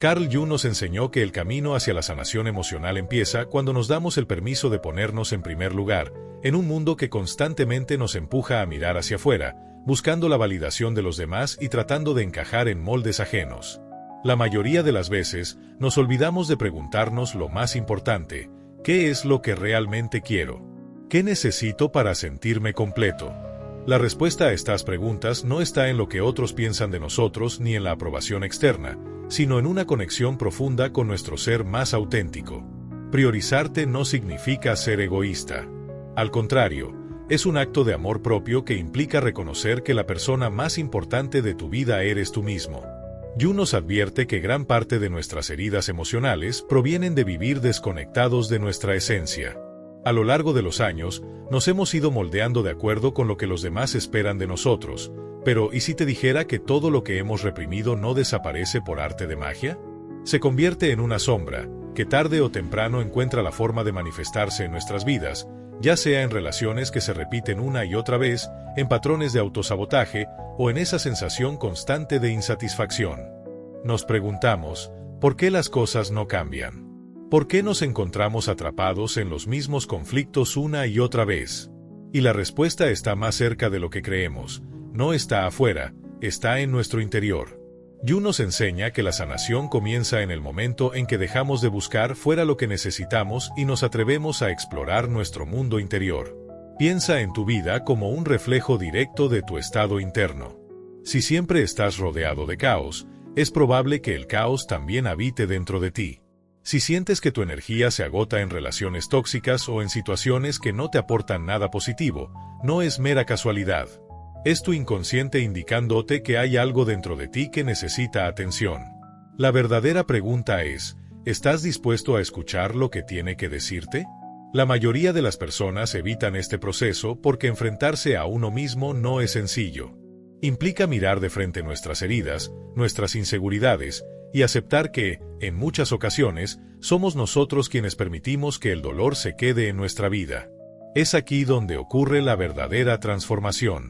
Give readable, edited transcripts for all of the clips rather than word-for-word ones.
Carl Jung nos enseñó que el camino hacia la sanación emocional empieza cuando nos damos el permiso de ponernos en primer lugar, en un mundo que constantemente nos empuja a mirar hacia afuera, buscando la validación de los demás y tratando de encajar en moldes ajenos. La mayoría de las veces, nos olvidamos de preguntarnos lo más importante: ¿qué es lo que realmente quiero? ¿Qué necesito para sentirme completo? La respuesta a estas preguntas no está en lo que otros piensan de nosotros ni en la aprobación externa, sino en una conexión profunda con nuestro ser más auténtico. Priorizarte no significa ser egoísta. Al contrario, es un acto de amor propio que implica reconocer que la persona más importante de tu vida eres tú mismo. Jung nos advierte que gran parte de nuestras heridas emocionales provienen de vivir desconectados de nuestra esencia. A lo largo de los años, nos hemos ido moldeando de acuerdo con lo que los demás esperan de nosotros. Pero, ¿y si te dijera que todo lo que hemos reprimido no desaparece por arte de magia? Se convierte en una sombra, que tarde o temprano encuentra la forma de manifestarse en nuestras vidas, ya sea en relaciones que se repiten una y otra vez, en patrones de autosabotaje o en esa sensación constante de insatisfacción. Nos preguntamos, ¿por qué las cosas no cambian? ¿Por qué nos encontramos atrapados en los mismos conflictos una y otra vez? Y la respuesta está más cerca de lo que creemos. No está afuera, está en nuestro interior. Jung nos enseña que la sanación comienza en el momento en que dejamos de buscar fuera lo que necesitamos y nos atrevemos a explorar nuestro mundo interior. Piensa en tu vida como un reflejo directo de tu estado interno. Si siempre estás rodeado de caos, es probable que el caos también habite dentro de ti. Si sientes que tu energía se agota en relaciones tóxicas o en situaciones que no te aportan nada positivo, no es mera casualidad. Es tu inconsciente indicándote que hay algo dentro de ti que necesita atención. La verdadera pregunta es, ¿estás dispuesto a escuchar lo que tiene que decirte? La mayoría de las personas evitan este proceso porque enfrentarse a uno mismo no es sencillo. Implica mirar de frente nuestras heridas, nuestras inseguridades, y aceptar que, en muchas ocasiones, somos nosotros quienes permitimos que el dolor se quede en nuestra vida. Es aquí donde ocurre la verdadera transformación.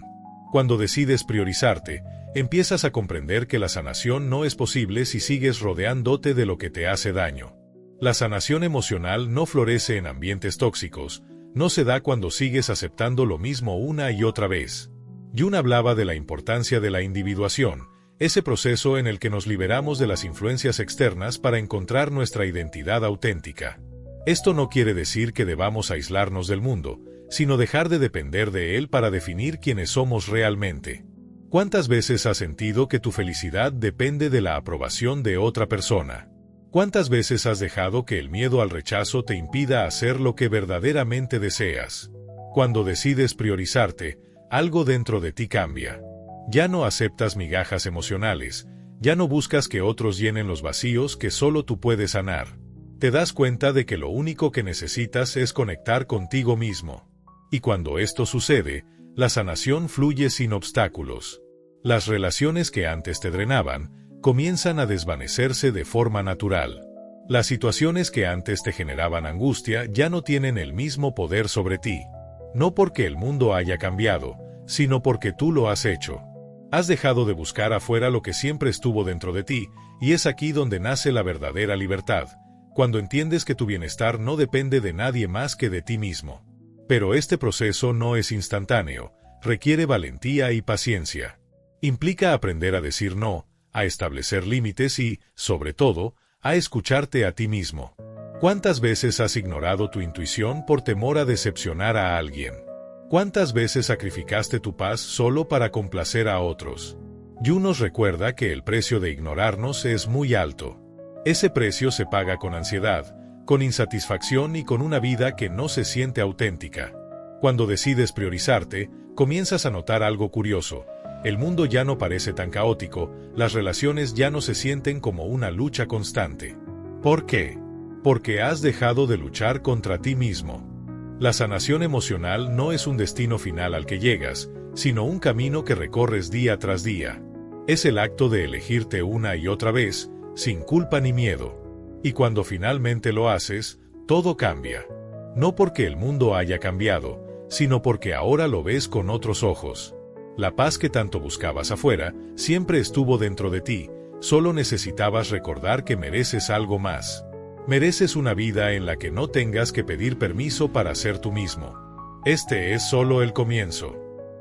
Cuando decides priorizarte, empiezas a comprender que la sanación no es posible si sigues rodeándote de lo que te hace daño. La sanación emocional no florece en ambientes tóxicos, no se da cuando sigues aceptando lo mismo una y otra vez. Jung hablaba de la importancia de la individuación, ese proceso en el que nos liberamos de las influencias externas para encontrar nuestra identidad auténtica. Esto no quiere decir que debamos aislarnos del mundo, sino dejar de depender de él para definir quiénes somos realmente. ¿Cuántas veces has sentido que tu felicidad depende de la aprobación de otra persona? ¿Cuántas veces has dejado que el miedo al rechazo te impida hacer lo que verdaderamente deseas? Cuando decides priorizarte, algo dentro de ti cambia. Ya no aceptas migajas emocionales, ya no buscas que otros llenen los vacíos que solo tú puedes sanar. Te das cuenta de que lo único que necesitas es conectar contigo mismo. Y cuando esto sucede, la sanación fluye sin obstáculos. Las relaciones que antes te drenaban, comienzan a desvanecerse de forma natural. Las situaciones que antes te generaban angustia ya no tienen el mismo poder sobre ti. No porque el mundo haya cambiado, sino porque tú lo has hecho. Has dejado de buscar afuera lo que siempre estuvo dentro de ti, y es aquí donde nace la verdadera libertad, cuando entiendes que tu bienestar no depende de nadie más que de ti mismo. Pero este proceso no es instantáneo, requiere valentía y paciencia. Implica aprender a decir no, a establecer límites y, sobre todo, a escucharte a ti mismo. ¿Cuántas veces has ignorado tu intuición por temor a decepcionar a alguien? ¿Cuántas veces sacrificaste tu paz solo para complacer a otros? Jung nos recuerda que el precio de ignorarnos es muy alto. Ese precio se paga con ansiedad, con insatisfacción y con una vida que no se siente auténtica. Cuando decides priorizarte, comienzas a notar algo curioso. El mundo ya no parece tan caótico, las relaciones ya no se sienten como una lucha constante. ¿Por qué? Porque has dejado de luchar contra ti mismo. La sanación emocional no es un destino final al que llegas, sino un camino que recorres día tras día. Es el acto de elegirte una y otra vez, sin culpa ni miedo. Y cuando finalmente lo haces, todo cambia. No porque el mundo haya cambiado, sino porque ahora lo ves con otros ojos. La paz que tanto buscabas afuera siempre estuvo dentro de ti, solo necesitabas recordar que mereces algo más. Mereces una vida en la que no tengas que pedir permiso para ser tú mismo. Este es solo el comienzo.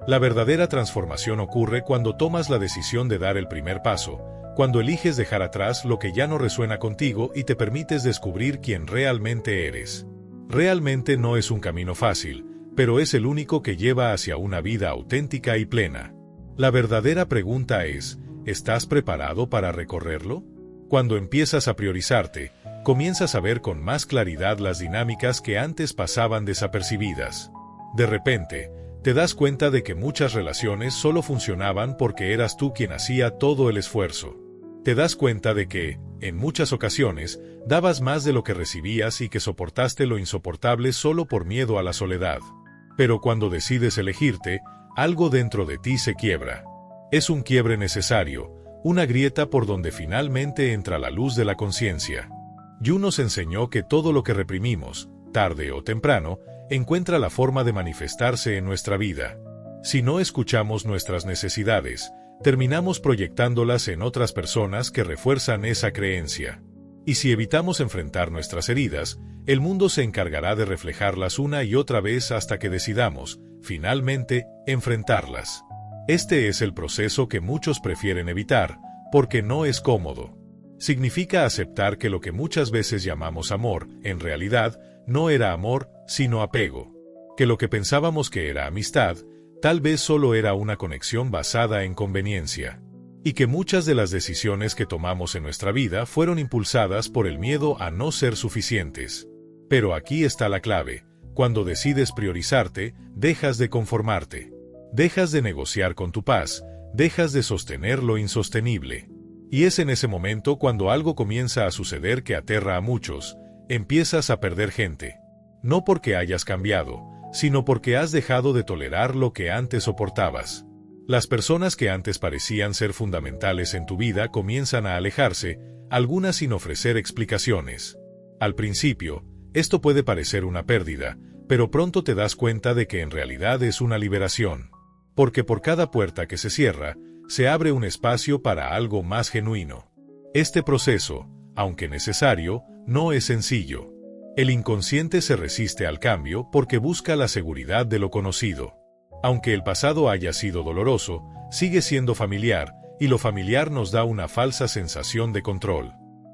La verdadera transformación ocurre cuando tomas la decisión de dar el primer paso, cuando eliges dejar atrás lo que ya no resuena contigo y te permites descubrir quién realmente eres. Realmente no es un camino fácil, pero es el único que lleva hacia una vida auténtica y plena. La verdadera pregunta es, ¿estás preparado para recorrerlo? Cuando empiezas a priorizarte, comienzas a ver con más claridad las dinámicas que antes pasaban desapercibidas. De repente, te das cuenta de que muchas relaciones solo funcionaban porque eras tú quien hacía todo el esfuerzo. Te das cuenta de que, en muchas ocasiones, dabas más de lo que recibías y que soportaste lo insoportable solo por miedo a la soledad. Pero cuando decides elegirte, algo dentro de ti se quiebra. Es un quiebre necesario, una grieta por donde finalmente entra la luz de la conciencia. Jung nos enseñó que todo lo que reprimimos, tarde o temprano, encuentra la forma de manifestarse en nuestra vida. Si no escuchamos nuestras necesidades, terminamos proyectándolas en otras personas que refuerzan esa creencia. Y si evitamos enfrentar nuestras heridas, el mundo se encargará de reflejarlas una y otra vez hasta que decidamos, finalmente, enfrentarlas. Este es el proceso que muchos prefieren evitar, porque no es cómodo. Significa aceptar que lo que muchas veces llamamos amor, en realidad, no era amor, sino apego. Que lo que pensábamos que era amistad, tal vez solo era una conexión basada en conveniencia. Y que muchas de las decisiones que tomamos en nuestra vida fueron impulsadas por el miedo a no ser suficientes. Pero aquí está la clave: cuando decides priorizarte, dejas de conformarte. Dejas de negociar con tu paz, dejas de sostener lo insostenible. Y es en ese momento cuando algo comienza a suceder que aterra a muchos: empiezas a perder gente. No porque hayas cambiado, sino porque has dejado de tolerar lo que antes soportabas. Las personas que antes parecían ser fundamentales en tu vida comienzan a alejarse, algunas sin ofrecer explicaciones. Al principio, esto puede parecer una pérdida, pero pronto te das cuenta de que en realidad es una liberación. Porque por cada puerta que se cierra, se abre un espacio para algo más genuino. Este proceso, aunque necesario, no es sencillo. El inconsciente se resiste al cambio porque busca la seguridad de lo conocido. Aunque el pasado haya sido doloroso, sigue siendo familiar, y lo familiar nos da una falsa sensación de control.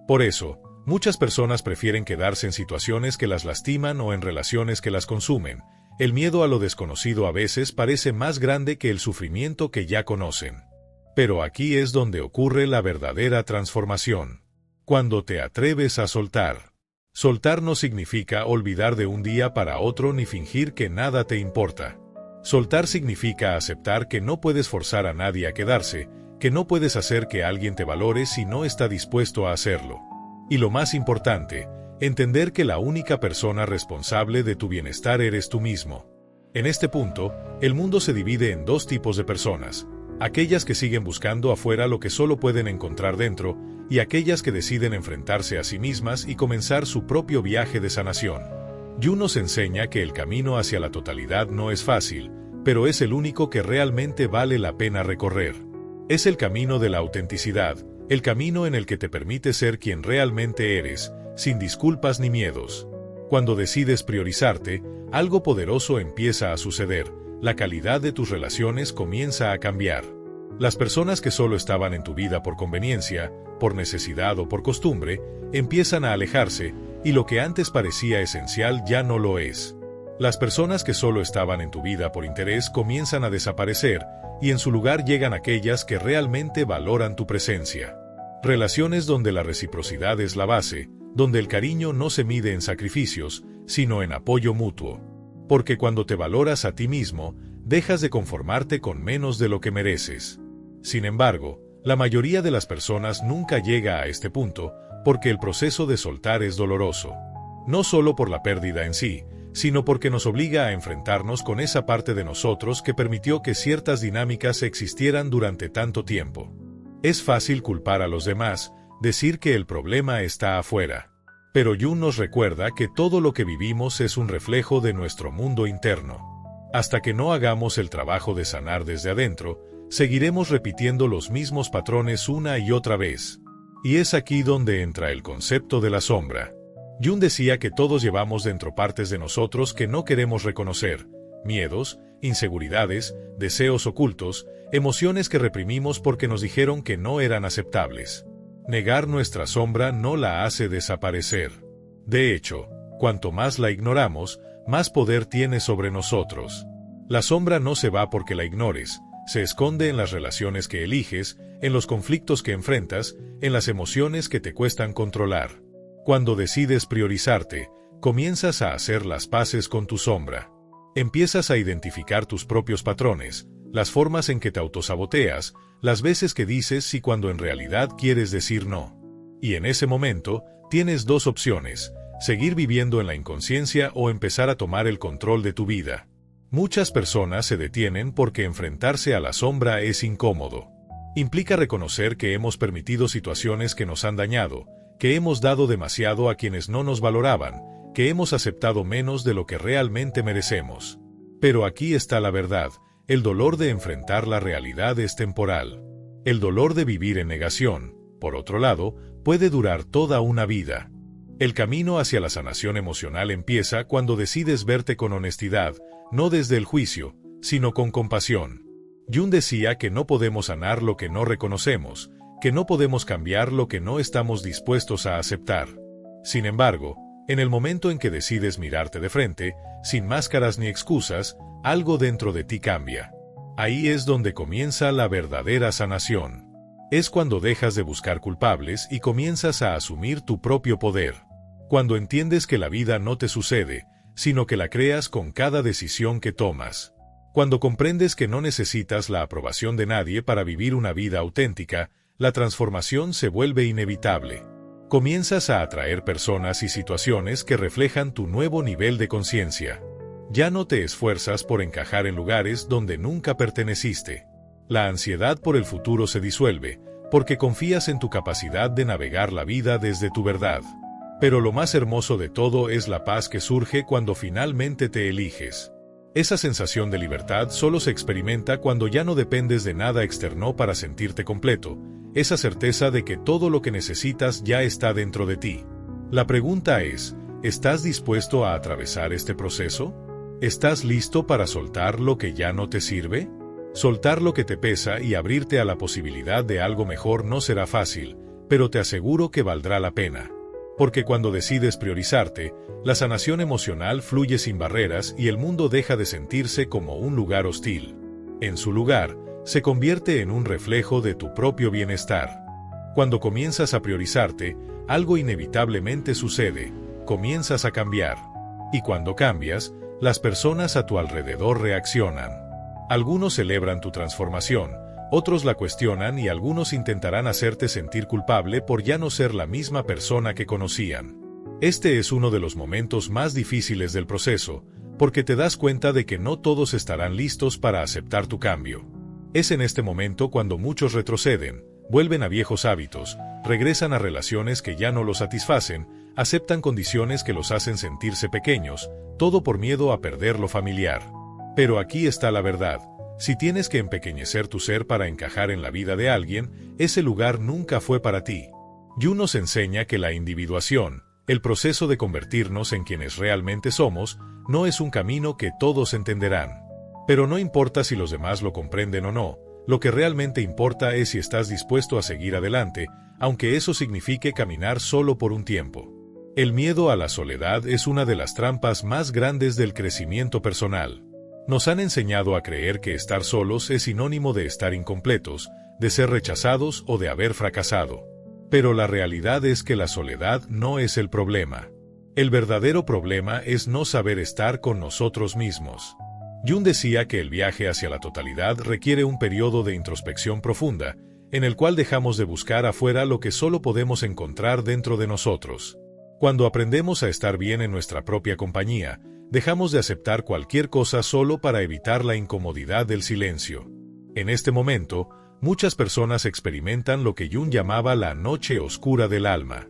Por eso, muchas personas prefieren quedarse en situaciones que las lastiman o en relaciones que las consumen. El miedo a lo desconocido a veces parece más grande que el sufrimiento que ya conocen. Pero aquí es donde ocurre la verdadera transformación. Cuando te atreves a soltar. Soltar no significa olvidar de un día para otro ni fingir que nada te importa. Soltar significa aceptar que no puedes forzar a nadie a quedarse, que no puedes hacer que alguien te valore si no está dispuesto a hacerlo. Y lo más importante, entender que la única persona responsable de tu bienestar eres tú mismo. En este punto, el mundo se divide en dos tipos de personas: aquellas que siguen buscando afuera lo que solo pueden encontrar dentro, y aquellas que deciden enfrentarse a sí mismas y comenzar su propio viaje de sanación. Jung nos enseña que el camino hacia la totalidad no es fácil, pero es el único que realmente vale la pena recorrer. Es el camino de la autenticidad, el camino en el que te permite ser quien realmente eres, sin disculpas ni miedos. Cuando decides priorizarte, algo poderoso empieza a suceder: la calidad de tus relaciones comienza a cambiar. Las personas que solo estaban en tu vida por conveniencia, por necesidad o por costumbre, empiezan a alejarse, y lo que antes parecía esencial ya no lo es. Las personas que solo estaban en tu vida por interés comienzan a desaparecer, y en su lugar llegan aquellas que realmente valoran tu presencia. Relaciones donde la reciprocidad es la base, donde el cariño no se mide en sacrificios, sino en apoyo mutuo. Porque cuando te valoras a ti mismo, dejas de conformarte con menos de lo que mereces. Sin embargo, la mayoría de las personas nunca llega a este punto, porque el proceso de soltar es doloroso. No solo por la pérdida en sí, sino porque nos obliga a enfrentarnos con esa parte de nosotros que permitió que ciertas dinámicas existieran durante tanto tiempo. Es fácil culpar a los demás, decir que el problema está afuera. Pero Jung nos recuerda que todo lo que vivimos es un reflejo de nuestro mundo interno. Hasta que no hagamos el trabajo de sanar desde adentro, Seguiremos repitiendo los mismos patrones una y otra vez. Y es aquí donde entra el concepto de la sombra. Jung decía que todos llevamos dentro partes de nosotros que no queremos reconocer, miedos, inseguridades, deseos ocultos, emociones que reprimimos porque nos dijeron que no eran aceptables. Negar nuestra sombra no la hace desaparecer. De hecho, cuanto más la ignoramos, más poder tiene sobre nosotros. La sombra no se va porque la ignores, se esconde en las relaciones que eliges, en los conflictos que enfrentas, en las emociones que te cuestan controlar. Cuando decides priorizarte, comienzas a hacer las paces con tu sombra. Empiezas a identificar tus propios patrones, las formas en que te autosaboteas, las veces que dices sí cuando en realidad quieres decir no. Y en ese momento, tienes dos opciones: seguir viviendo en la inconsciencia o empezar a tomar el control de tu vida. Muchas personas se detienen porque enfrentarse a la sombra es incómodo. Implica reconocer que hemos permitido situaciones que nos han dañado, que hemos dado demasiado a quienes no nos valoraban, que hemos aceptado menos de lo que realmente merecemos. Pero aquí está la verdad: el dolor de enfrentar la realidad es temporal. El dolor de vivir en negación, por otro lado, puede durar toda una vida. El camino hacia la sanación emocional empieza cuando decides verte con honestidad, no desde el juicio, sino con compasión. Jung decía que no podemos sanar lo que no reconocemos, que no podemos cambiar lo que no estamos dispuestos a aceptar. Sin embargo, en el momento en que decides mirarte de frente, sin máscaras ni excusas, algo dentro de ti cambia. Ahí es donde comienza la verdadera sanación. Es cuando dejas de buscar culpables y comienzas a asumir tu propio poder. Cuando entiendes que la vida no te sucede, sino que la creas con cada decisión que tomas. Cuando comprendes que no necesitas la aprobación de nadie para vivir una vida auténtica, la transformación se vuelve inevitable. Comienzas a atraer personas y situaciones que reflejan tu nuevo nivel de conciencia. Ya no te esfuerzas por encajar en lugares donde nunca perteneciste. La ansiedad por el futuro se disuelve, porque confías en tu capacidad de navegar la vida desde tu verdad. Pero lo más hermoso de todo es la paz que surge cuando finalmente te eliges. Esa sensación de libertad solo se experimenta cuando ya no dependes de nada externo para sentirte completo, esa certeza de que todo lo que necesitas ya está dentro de ti. La pregunta es, ¿estás dispuesto a atravesar este proceso? ¿Estás listo para soltar lo que ya no te sirve? Soltar lo que te pesa y abrirte a la posibilidad de algo mejor no será fácil, pero te aseguro que valdrá la pena. Porque cuando decides priorizarte, la sanación emocional fluye sin barreras y el mundo deja de sentirse como un lugar hostil. En su lugar, se convierte en un reflejo de tu propio bienestar. Cuando comienzas a priorizarte, algo inevitablemente sucede: comienzas a cambiar. Y cuando cambias, las personas a tu alrededor reaccionan. Algunos celebran tu transformación, otros la cuestionan y algunos intentarán hacerte sentir culpable por ya no ser la misma persona que conocían. Este es uno de los momentos más difíciles del proceso, porque te das cuenta de que no todos estarán listos para aceptar tu cambio. Es en este momento cuando muchos retroceden, vuelven a viejos hábitos, regresan a relaciones que ya no los satisfacen, aceptan condiciones que los hacen sentirse pequeños, todo por miedo a perder lo familiar. Pero aquí está la verdad: si tienes que empequeñecer tu ser para encajar en la vida de alguien, ese lugar nunca fue para ti. Jung nos enseña que la individuación, el proceso de convertirnos en quienes realmente somos, no es un camino que todos entenderán. Pero no importa si los demás lo comprenden o no, lo que realmente importa es si estás dispuesto a seguir adelante, aunque eso signifique caminar solo por un tiempo. El miedo a la soledad es una de las trampas más grandes del crecimiento personal. Nos han enseñado a creer que estar solos es sinónimo de estar incompletos, de ser rechazados o de haber fracasado. Pero la realidad es que la soledad no es el problema. El verdadero problema es no saber estar con nosotros mismos. Jung decía que el viaje hacia la totalidad requiere un periodo de introspección profunda, en el cual dejamos de buscar afuera lo que solo podemos encontrar dentro de nosotros. Cuando aprendemos a estar bien en nuestra propia compañía, dejamos de aceptar cualquier cosa solo para evitar la incomodidad del silencio. En este momento, muchas personas experimentan lo que Jung llamaba la noche oscura del alma.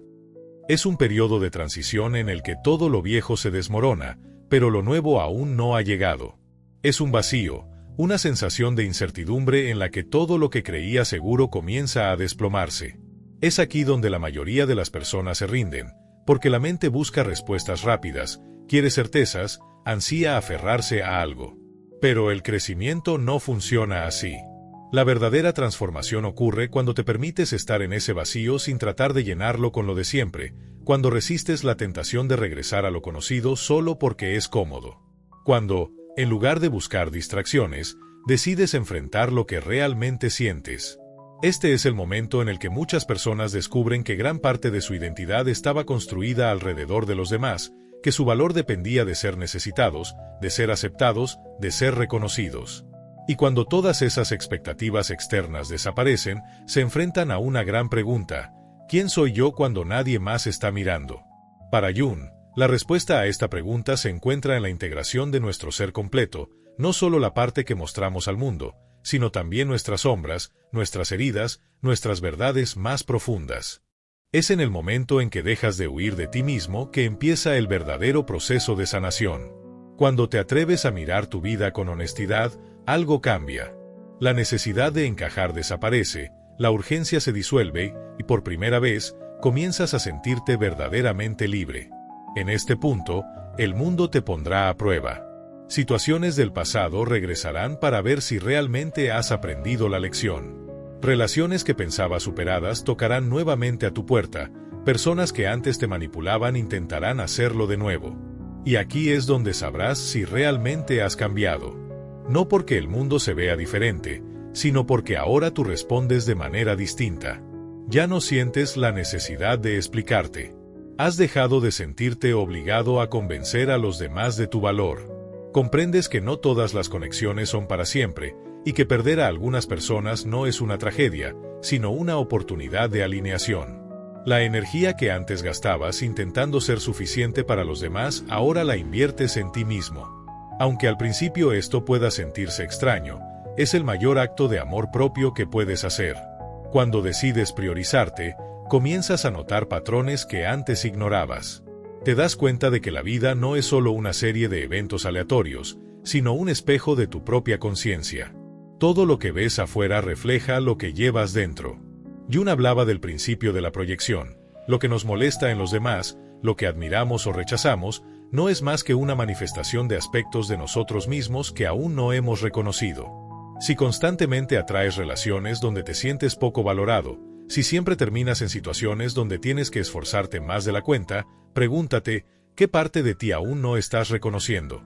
Es un periodo de transición en el que todo lo viejo se desmorona, pero lo nuevo aún no ha llegado. Es un vacío, Una sensación de incertidumbre en la que todo lo que creía seguro comienza a desplomarse. Es aquí donde la mayoría de las personas se rinden, porque la mente busca respuestas rápidas, quiere certezas, ansía aferrarse a algo. Pero el crecimiento no funciona así. La verdadera transformación ocurre cuando te permites estar en ese vacío sin tratar de llenarlo con lo de siempre, cuando resistes la tentación de regresar a lo conocido solo porque es cómodo. Cuando, en lugar de buscar distracciones, decides enfrentar lo que realmente sientes. Este es el momento en el que muchas personas descubren que gran parte de su identidad estaba construida alrededor de los demás, que su valor dependía de ser necesitados, de ser aceptados, de ser reconocidos. Y cuando todas esas expectativas externas desaparecen, se enfrentan a una gran pregunta: ¿quién soy yo cuando nadie más está mirando? Para Jung, la respuesta a esta pregunta se encuentra en la integración de nuestro ser completo, no solo la parte que mostramos al mundo, sino también nuestras sombras, nuestras heridas, nuestras verdades más profundas. Es en el momento en que dejas de huir de ti mismo que empieza el verdadero proceso de sanación. Cuando te atreves a mirar tu vida con honestidad, algo cambia. La necesidad de encajar desaparece, la urgencia se disuelve y por primera vez comienzas a sentirte verdaderamente libre. En este punto, el mundo te pondrá a prueba. Situaciones del pasado regresarán para ver si realmente has aprendido la lección. Relaciones que pensabas superadas tocarán nuevamente a tu puerta, personas que antes te manipulaban intentarán hacerlo de nuevo. Y aquí es donde sabrás si realmente has cambiado. No porque el mundo se vea diferente, sino porque ahora tú respondes de manera distinta. Ya no sientes la necesidad de explicarte. Has dejado de sentirte obligado a convencer a los demás de tu valor. Comprendes que no todas las conexiones son para siempre, y que perder a algunas personas no es una tragedia, sino una oportunidad de alineación. La energía que antes gastabas intentando ser suficiente para los demás, ahora la inviertes en ti mismo. Aunque al principio esto pueda sentirse extraño, es el mayor acto de amor propio que puedes hacer. Cuando decides priorizarte, comienzas a notar patrones que antes ignorabas. Te das cuenta de que la vida no es solo una serie de eventos aleatorios, sino un espejo de tu propia conciencia. Todo lo que ves afuera refleja lo que llevas dentro. Jung hablaba del principio de la proyección. Lo que nos molesta en los demás, lo que admiramos o rechazamos, no es más que una manifestación de aspectos de nosotros mismos que aún no hemos reconocido. Si constantemente atraes relaciones donde te sientes poco valorado, si siempre terminas en situaciones donde tienes que esforzarte más de la cuenta, pregúntate, ¿qué parte de ti aún no estás reconociendo?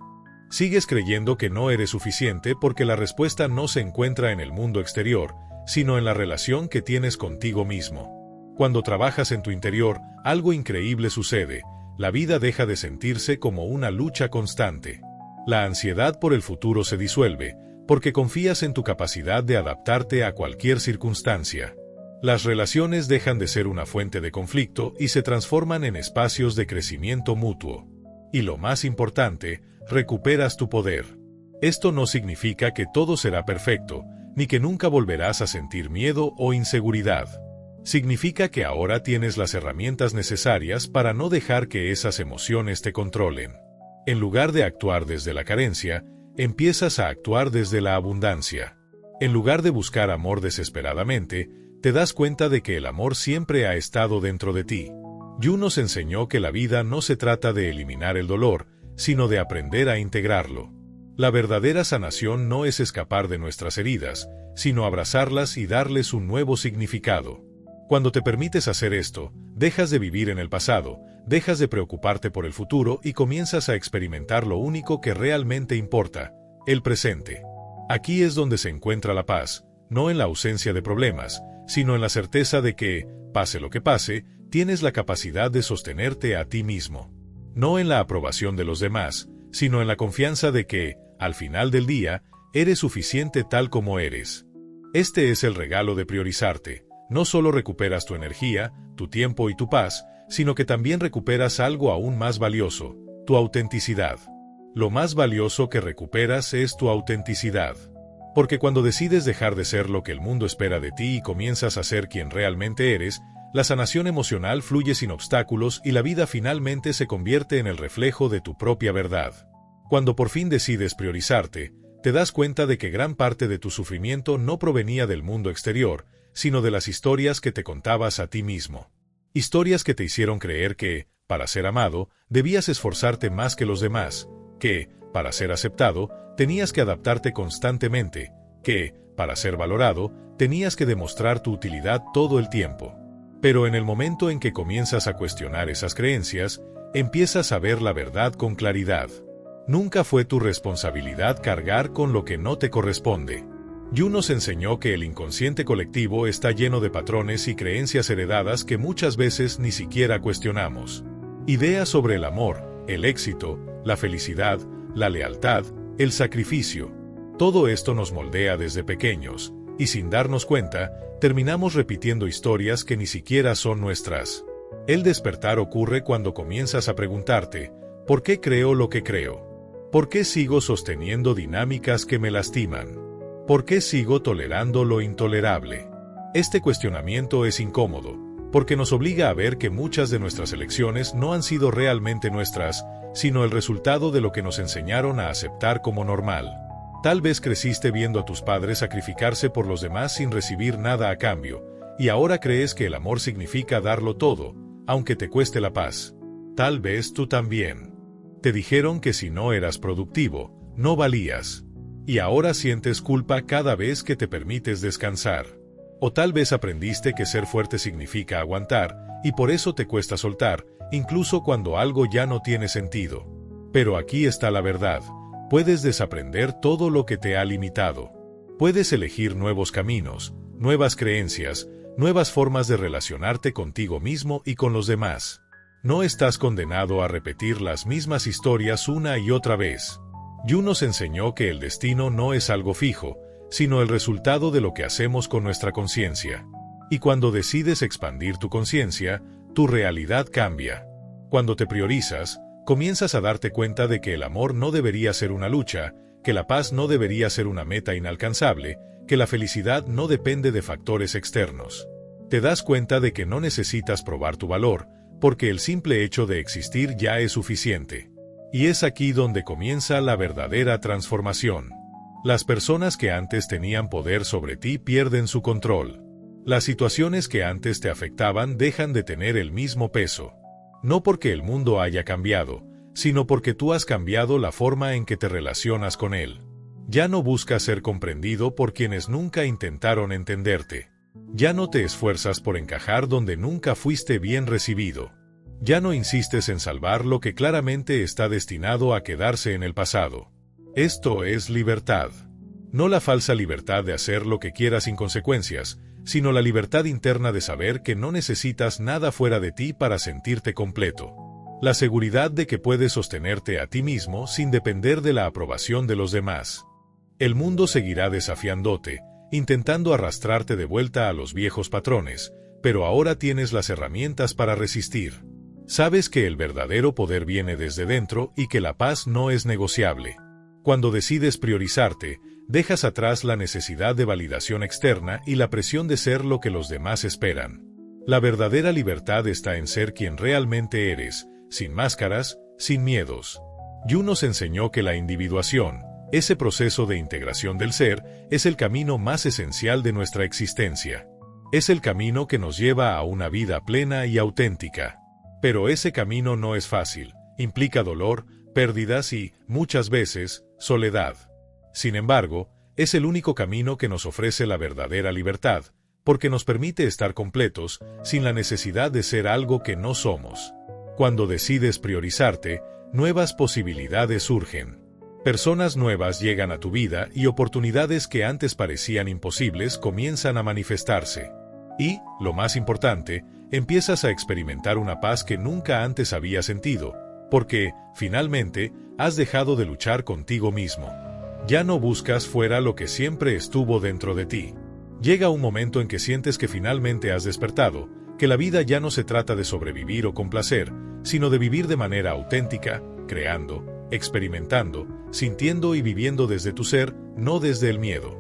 ¿Sigues creyendo que no eres suficiente porque la respuesta no se encuentra en el mundo exterior, sino en la relación que tienes contigo mismo? Cuando trabajas en tu interior, algo increíble sucede. La vida deja de sentirse como una lucha constante. La ansiedad por el futuro se disuelve, porque confías en tu capacidad de adaptarte a cualquier circunstancia. Las relaciones dejan de ser una fuente de conflicto y se transforman en espacios de crecimiento mutuo. Y lo más importante, recuperas tu poder. Esto no significa que todo será perfecto, ni que nunca volverás a sentir miedo o inseguridad. Significa que ahora tienes las herramientas necesarias para no dejar que esas emociones te controlen. En lugar de actuar desde la carencia, empiezas a actuar desde la abundancia. En lugar de buscar amor desesperadamente, te das cuenta de que el amor siempre ha estado dentro de ti. Jung nos enseñó que la vida no se trata de eliminar el dolor, sino de aprender a integrarlo. La verdadera sanación no es escapar de nuestras heridas, sino abrazarlas y darles un nuevo significado. Cuando te permites hacer esto, dejas de vivir en el pasado, dejas de preocuparte por el futuro y comienzas a experimentar lo único que realmente importa, el presente. Aquí es donde se encuentra la paz, no en la ausencia de problemas, sino en la certeza de que, pase lo que pase, tienes la capacidad de sostenerte a ti mismo. No en la aprobación de los demás, sino en la confianza de que, al final del día, eres suficiente tal como eres. Este es el regalo de priorizarte. No solo recuperas tu energía, tu tiempo y tu paz, sino que también recuperas algo aún más valioso, tu autenticidad. Lo más valioso que recuperas es tu autenticidad. Porque cuando decides dejar de ser lo que el mundo espera de ti y comienzas a ser quien realmente eres, la sanación emocional fluye sin obstáculos y la vida finalmente se convierte en el reflejo de tu propia verdad. Cuando por fin decides priorizarte, te das cuenta de que gran parte de tu sufrimiento no provenía del mundo exterior, sino de las historias que te contabas a ti mismo. Historias que te hicieron creer que, para ser amado, debías esforzarte más que los demás, que, para ser aceptado, tenías que adaptarte constantemente, que, para ser valorado, tenías que demostrar tu utilidad todo el tiempo. Pero en el momento en que comienzas a cuestionar esas creencias, empiezas a ver la verdad con claridad. Nunca fue tu responsabilidad cargar con lo que no te corresponde. Jung nos enseñó que el inconsciente colectivo está lleno de patrones y creencias heredadas que muchas veces ni siquiera cuestionamos. Ideas sobre el amor, el éxito, la felicidad, la lealtad, el sacrificio. Todo esto nos moldea desde pequeños, y sin darnos cuenta, terminamos repitiendo historias que ni siquiera son nuestras. El despertar ocurre cuando comienzas a preguntarte, ¿por qué creo lo que creo? ¿Por qué sigo sosteniendo dinámicas que me lastiman? ¿Por qué sigo tolerando lo intolerable? Este cuestionamiento es incómodo, porque nos obliga a ver que muchas de nuestras elecciones no han sido realmente nuestras, sino el resultado de lo que nos enseñaron a aceptar como normal. Tal vez creciste viendo a tus padres sacrificarse por los demás sin recibir nada a cambio, y ahora crees que el amor significa darlo todo, aunque te cueste la paz. Tal vez tú también. Te dijeron que si no eras productivo, no valías. Y ahora sientes culpa cada vez que te permites descansar. O tal vez aprendiste que ser fuerte significa aguantar, y por eso te cuesta soltar, incluso cuando algo ya no tiene sentido. Pero aquí está la verdad. Puedes desaprender todo lo que te ha limitado. Puedes elegir nuevos caminos, nuevas creencias, nuevas formas de relacionarte contigo mismo y con los demás. No estás condenado a repetir las mismas historias una y otra vez. Jung nos enseñó que el destino no es algo fijo, sino el resultado de lo que hacemos con nuestra conciencia. Y cuando decides expandir tu conciencia, tu realidad cambia. Cuando te priorizas, comienzas a darte cuenta de que el amor no debería ser una lucha, que la paz no debería ser una meta inalcanzable, que la felicidad no depende de factores externos. Te das cuenta de que no necesitas probar tu valor, porque el simple hecho de existir ya es suficiente. Y es aquí donde comienza la verdadera transformación. Las personas que antes tenían poder sobre ti pierden su control. Las situaciones que antes te afectaban dejan de tener el mismo peso. No porque el mundo haya cambiado, sino porque tú has cambiado la forma en que te relacionas con él. Ya no buscas ser comprendido por quienes nunca intentaron entenderte. Ya no te esfuerzas por encajar donde nunca fuiste bien recibido. Ya no insistes en salvar lo que claramente está destinado a quedarse en el pasado. Esto es libertad. No la falsa libertad de hacer lo que quieras sin consecuencias, sino la libertad interna de saber que no necesitas nada fuera de ti para sentirte completo. La seguridad de que puedes sostenerte a ti mismo sin depender de la aprobación de los demás. El mundo seguirá desafiándote, intentando arrastrarte de vuelta a los viejos patrones, pero ahora tienes las herramientas para resistir. Sabes que el verdadero poder viene desde dentro y que la paz no es negociable. Cuando decides priorizarte, dejas atrás la necesidad de validación externa y la presión de ser lo que los demás esperan. La verdadera libertad está en ser quien realmente eres, sin máscaras, sin miedos. Jung nos enseñó que la individuación, ese proceso de integración del ser, es el camino más esencial de nuestra existencia. Es el camino que nos lleva a una vida plena y auténtica. Pero ese camino no es fácil, implica dolor, pérdidas y, muchas veces, soledad. Sin embargo, es el único camino que nos ofrece la verdadera libertad, porque nos permite estar completos, sin la necesidad de ser algo que no somos. Cuando decides priorizarte, nuevas posibilidades surgen. Personas nuevas llegan a tu vida y oportunidades que antes parecían imposibles comienzan a manifestarse. Y, lo más importante, empiezas a experimentar una paz que nunca antes habías sentido, porque, finalmente, has dejado de luchar contigo mismo. Ya no buscas fuera lo que siempre estuvo dentro de ti. Llega un momento en que sientes que finalmente has despertado, que la vida ya no se trata de sobrevivir o complacer, sino de vivir de manera auténtica, creando, experimentando, sintiendo y viviendo desde tu ser, no desde el miedo.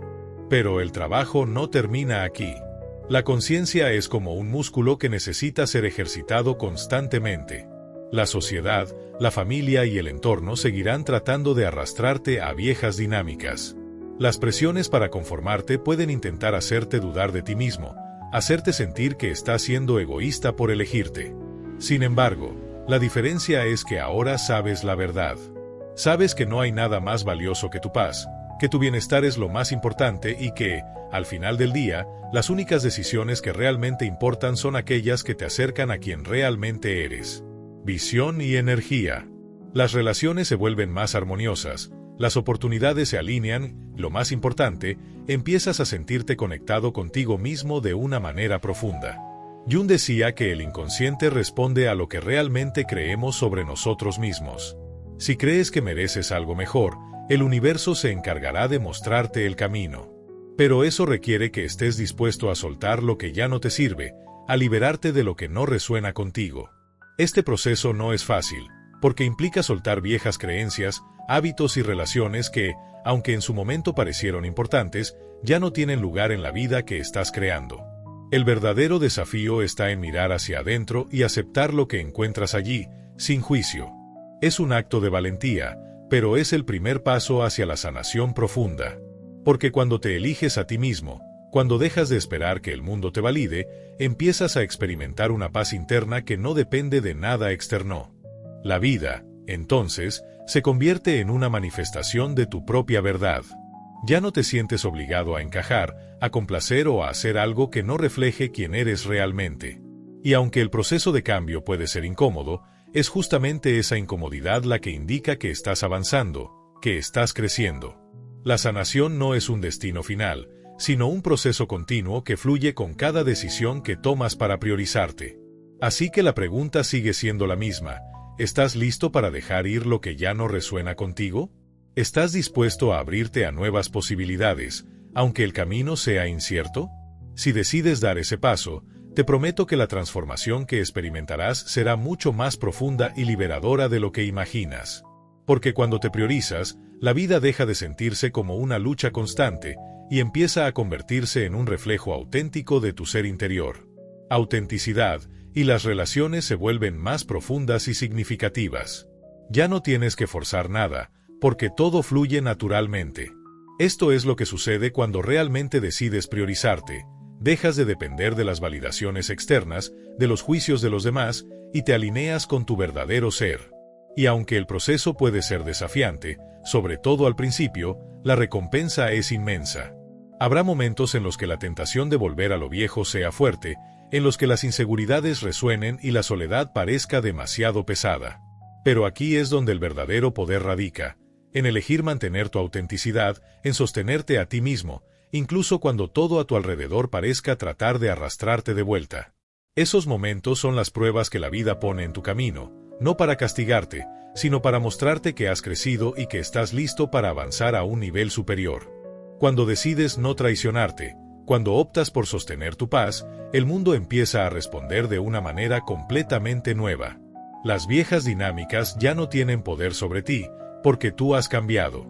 Pero el trabajo no termina aquí. La conciencia es como un músculo que necesita ser ejercitado constantemente. La sociedad, la familia y el entorno seguirán tratando de arrastrarte a viejas dinámicas. Las presiones para conformarte pueden intentar hacerte dudar de ti mismo, hacerte sentir que estás siendo egoísta por elegirte. Sin embargo, la diferencia es que ahora sabes la verdad. Sabes que no hay nada más valioso que tu paz, que tu bienestar es lo más importante y que, al final del día, las únicas decisiones que realmente importan son aquellas que te acercan a quien realmente eres. Visión y energía. Las relaciones se vuelven más armoniosas, las oportunidades se alinean, lo más importante, empiezas a sentirte conectado contigo mismo de una manera profunda. Jung decía que el inconsciente responde a lo que realmente creemos sobre nosotros mismos. Si crees que mereces algo mejor, el universo se encargará de mostrarte el camino. Pero eso requiere que estés dispuesto a soltar lo que ya no te sirve, a liberarte de lo que no resuena contigo. Este proceso no es fácil, porque implica soltar viejas creencias, hábitos y relaciones que, aunque en su momento parecieron importantes, ya no tienen lugar en la vida que estás creando. El verdadero desafío está en mirar hacia adentro y aceptar lo que encuentras allí, sin juicio. Es un acto de valentía, pero es el primer paso hacia la sanación profunda. Porque cuando te eliges a ti mismo, cuando dejas de esperar que el mundo te valide, empiezas a experimentar una paz interna que no depende de nada externo. La vida, entonces, se convierte en una manifestación de tu propia verdad. Ya no te sientes obligado a encajar, a complacer o a hacer algo que no refleje quién eres realmente. Y aunque el proceso de cambio puede ser incómodo, es justamente esa incomodidad la que indica que estás avanzando, que estás creciendo. La sanación no es un destino final, sino un proceso continuo que fluye con cada decisión que tomas para priorizarte. Así que la pregunta sigue siendo la misma: ¿estás listo para dejar ir lo que ya no resuena contigo? ¿Estás dispuesto a abrirte a nuevas posibilidades, aunque el camino sea incierto? Si decides dar ese paso, te prometo que la transformación que experimentarás será mucho más profunda y liberadora de lo que imaginas. Porque cuando te priorizas, la vida deja de sentirse como una lucha constante y empieza a convertirse en un reflejo auténtico de tu ser interior. Autenticidad, y las relaciones se vuelven más profundas y significativas. Ya no tienes que forzar nada, porque todo fluye naturalmente. Esto es lo que sucede cuando realmente decides priorizarte. Dejas de depender de las validaciones externas, de los juicios de los demás, y te alineas con tu verdadero ser. Y aunque el proceso puede ser desafiante, sobre todo al principio, la recompensa es inmensa. Habrá momentos en los que la tentación de volver a lo viejo sea fuerte, en los que las inseguridades resuenen y la soledad parezca demasiado pesada. Pero aquí es donde el verdadero poder radica, en elegir mantener tu autenticidad, en sostenerte a ti mismo, incluso cuando todo a tu alrededor parezca tratar de arrastrarte de vuelta. Esos momentos son las pruebas que la vida pone en tu camino, no para castigarte, sino para mostrarte que has crecido y que estás listo para avanzar a un nivel superior. Cuando decides no traicionarte, cuando optas por sostener tu paz, el mundo empieza a responder de una manera completamente nueva. Las viejas dinámicas ya no tienen poder sobre ti, porque tú has cambiado.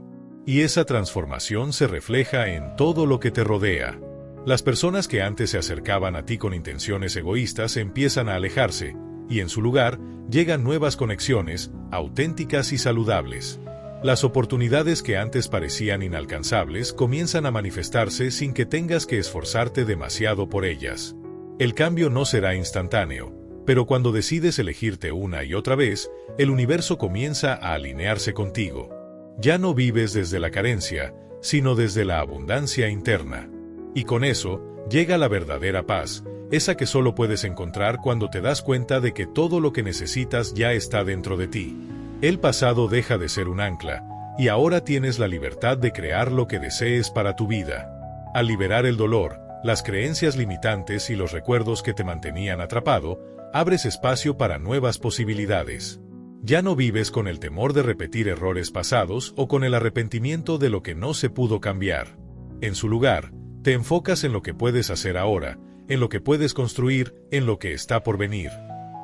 Y esa transformación se refleja en todo lo que te rodea. Las personas que antes se acercaban a ti con intenciones egoístas empiezan a alejarse, y en su lugar, llegan nuevas conexiones, auténticas y saludables. Las oportunidades que antes parecían inalcanzables comienzan a manifestarse sin que tengas que esforzarte demasiado por ellas. El cambio no será instantáneo, pero cuando decides elegirte una y otra vez, el universo comienza a alinearse contigo. Ya no vives desde la carencia, sino desde la abundancia interna. Y con eso, llega la verdadera paz, esa que solo puedes encontrar cuando te das cuenta de que todo lo que necesitas ya está dentro de ti. El pasado deja de ser un ancla, y ahora tienes la libertad de crear lo que desees para tu vida. Al liberar el dolor, las creencias limitantes y los recuerdos que te mantenían atrapado, abres espacio para nuevas posibilidades. Ya no vives con el temor de repetir errores pasados o con el arrepentimiento de lo que no se pudo cambiar. En su lugar, te enfocas en lo que puedes hacer ahora, en lo que puedes construir, en lo que está por venir.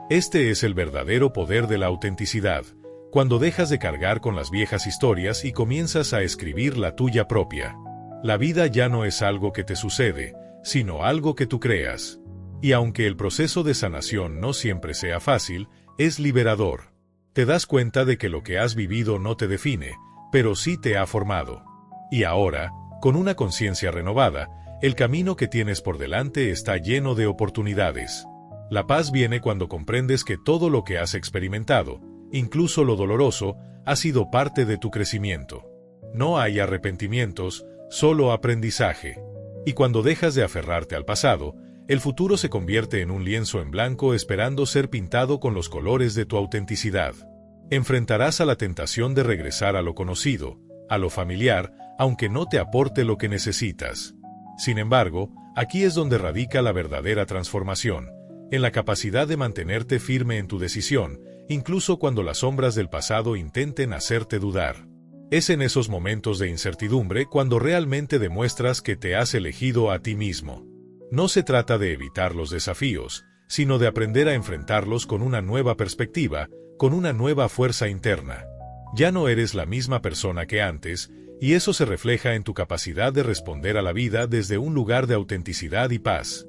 Este es el verdadero poder de la autenticidad, cuando dejas de cargar con las viejas historias y comienzas a escribir la tuya propia. La vida ya no es algo que te sucede, sino algo que tú creas. Y aunque el proceso de sanación no siempre sea fácil, es liberador. Te das cuenta de que lo que has vivido no te define, pero sí te ha formado. Y ahora, con una conciencia renovada, el camino que tienes por delante está lleno de oportunidades. La paz viene cuando comprendes que todo lo que has experimentado, incluso lo doloroso, ha sido parte de tu crecimiento. No hay arrepentimientos, solo aprendizaje. Y cuando dejas de aferrarte al pasado, el futuro se convierte en un lienzo en blanco esperando ser pintado con los colores de tu autenticidad. Enfrentarás a la tentación de regresar a lo conocido, a lo familiar, aunque no te aporte lo que necesitas. Sin embargo, aquí es donde radica la verdadera transformación, en la capacidad de mantenerte firme en tu decisión, incluso cuando las sombras del pasado intenten hacerte dudar. Es en esos momentos de incertidumbre cuando realmente demuestras que te has elegido a ti mismo. No se trata de evitar los desafíos, sino de aprender a enfrentarlos con una nueva perspectiva, con una nueva fuerza interna. Ya no eres la misma persona que antes, y eso se refleja en tu capacidad de responder a la vida desde un lugar de autenticidad y paz.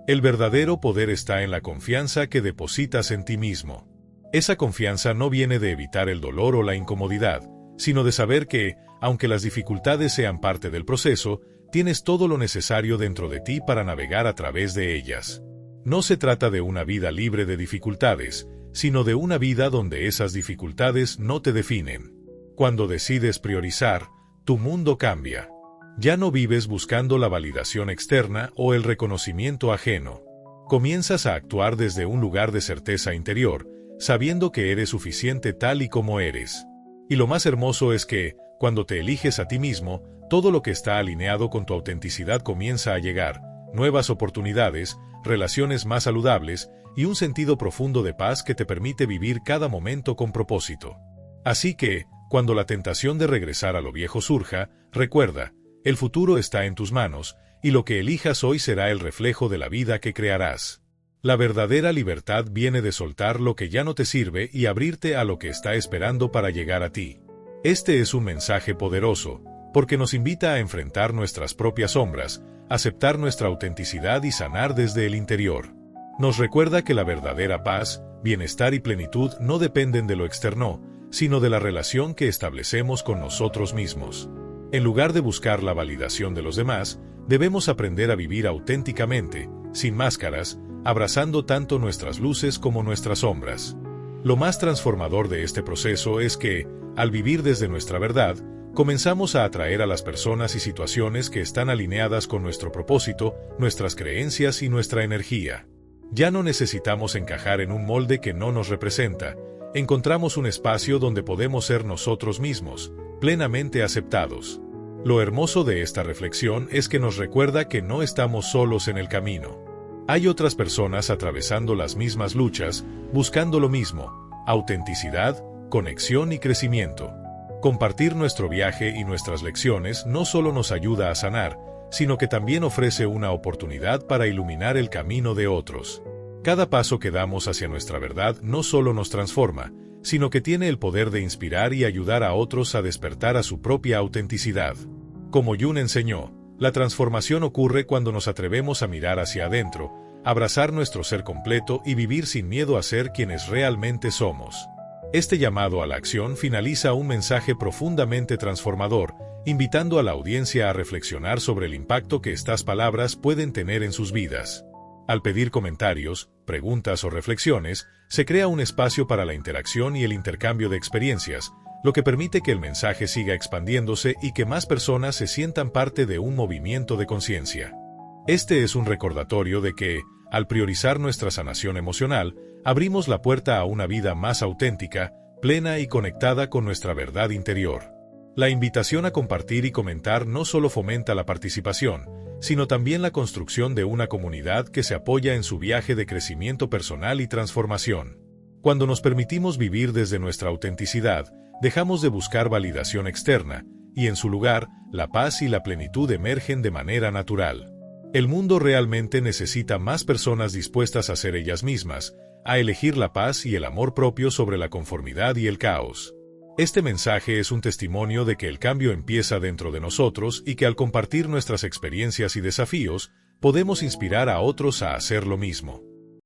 El verdadero poder está en la confianza que depositas en ti mismo. Esa confianza no viene de evitar el dolor o la incomodidad, sino de saber que, aunque las dificultades sean parte del proceso, tienes todo lo necesario dentro de ti para navegar a través de ellas. No se trata de una vida libre de dificultades, sino de una vida donde esas dificultades no te definen. Cuando decides priorizar, tu mundo cambia. Ya no vives buscando la validación externa o el reconocimiento ajeno. Comienzas a actuar desde un lugar de certeza interior, sabiendo que eres suficiente tal y como eres. Y lo más hermoso es que, cuando te eliges a ti mismo, todo lo que está alineado con tu autenticidad comienza a llegar, nuevas oportunidades, relaciones más saludables y un sentido profundo de paz que te permite vivir cada momento con propósito. Así que, cuando la tentación de regresar a lo viejo surja, recuerda, el futuro está en tus manos, y lo que elijas hoy será el reflejo de la vida que crearás. La verdadera libertad viene de soltar lo que ya no te sirve y abrirte a lo que está esperando para llegar a ti. Este es un mensaje poderoso, porque nos invita a enfrentar nuestras propias sombras, aceptar nuestra autenticidad y sanar desde el interior. Nos recuerda que la verdadera paz, bienestar y plenitud no dependen de lo externo, sino de la relación que establecemos con nosotros mismos. En lugar de buscar la validación de los demás, debemos aprender a vivir auténticamente, sin máscaras, abrazando tanto nuestras luces como nuestras sombras. Lo más transformador de este proceso es que, al vivir desde nuestra verdad, comenzamos a atraer a las personas y situaciones que están alineadas con nuestro propósito, nuestras creencias y nuestra energía. Ya no necesitamos encajar en un molde que no nos representa. Encontramos un espacio donde podemos ser nosotros mismos, plenamente aceptados. Lo hermoso de esta reflexión es que nos recuerda que no estamos solos en el camino. Hay otras personas atravesando las mismas luchas, buscando lo mismo: autenticidad, conexión y crecimiento. Compartir nuestro viaje y nuestras lecciones no solo nos ayuda a sanar, sino que también ofrece una oportunidad para iluminar el camino de otros. Cada paso que damos hacia nuestra verdad no solo nos transforma, sino que tiene el poder de inspirar y ayudar a otros a despertar a su propia autenticidad. Como Jung enseñó, la transformación ocurre cuando nos atrevemos a mirar hacia adentro, abrazar nuestro ser completo y vivir sin miedo a ser quienes realmente somos. Este llamado a la acción finaliza un mensaje profundamente transformador, invitando a la audiencia a reflexionar sobre el impacto que estas palabras pueden tener en sus vidas. Al pedir comentarios, preguntas o reflexiones, se crea un espacio para la interacción y el intercambio de experiencias, lo que permite que el mensaje siga expandiéndose y que más personas se sientan parte de un movimiento de conciencia. Este es un recordatorio de que, al priorizar nuestra sanación emocional, abrimos la puerta a una vida más auténtica, plena y conectada con nuestra verdad interior. La invitación a compartir y comentar no solo fomenta la participación, sino también la construcción de una comunidad que se apoya en su viaje de crecimiento personal y transformación. Cuando nos permitimos vivir desde nuestra autenticidad, dejamos de buscar validación externa, y en su lugar, la paz y la plenitud emergen de manera natural. El mundo realmente necesita más personas dispuestas a ser ellas mismas, a elegir la paz y el amor propio sobre la conformidad y el caos. Este mensaje es un testimonio de que el cambio empieza dentro de nosotros y que al compartir nuestras experiencias y desafíos, podemos inspirar a otros a hacer lo mismo.